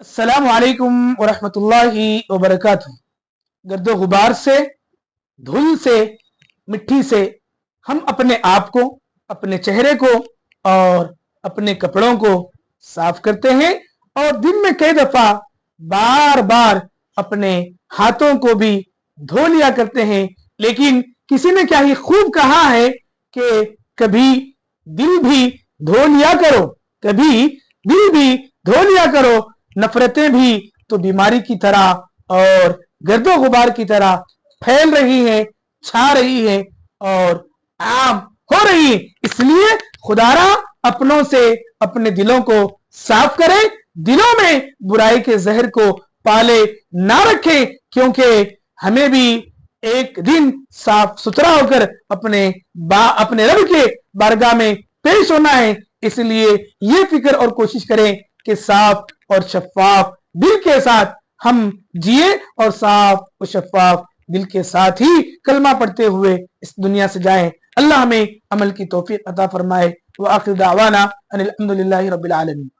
अस्सलामु अलैकुम वरहमतुल्लाहि वबरकातुहू। गर्दो गुबार से, धूल से, मिट्टी से हम अपने आप को, अपने चेहरे को और अपने कपड़ों को साफ करते हैं और दिन में कई दफा बार बार अपने हाथों को भी धो लिया करते हैं। लेकिन किसी ने क्या ही खूब कहा है कि कभी दिल भी धो लिया करो, कभी दिल भी धो लिया करो। नफरतें भी तो बीमारी की तरह और गर्दो गुबार की तरह फैल रही है, छा रही है और आम हो रही है। इसलिए खुदारा अपनों से अपने दिलों को साफ करें, दिलों में बुराई के जहर को पाले ना रखें, क्योंकि हमें भी एक दिन साफ सुथरा होकर अपने रब के बारगाह में पेश होना है। इसलिए ये फिक्र और कोशिश करें कि साफ और शफाफ दिल के साथ हम जिए और साफ और शफाफ दिल के साथ ही कलमा पढ़ते हुए इस दुनिया से जाएं। अल्लाह हमें अमल की तौफीक अता फरमाए। व आखिर दावाना अनिल हम्दुलिल्लाहि रब्बिल आलमीन।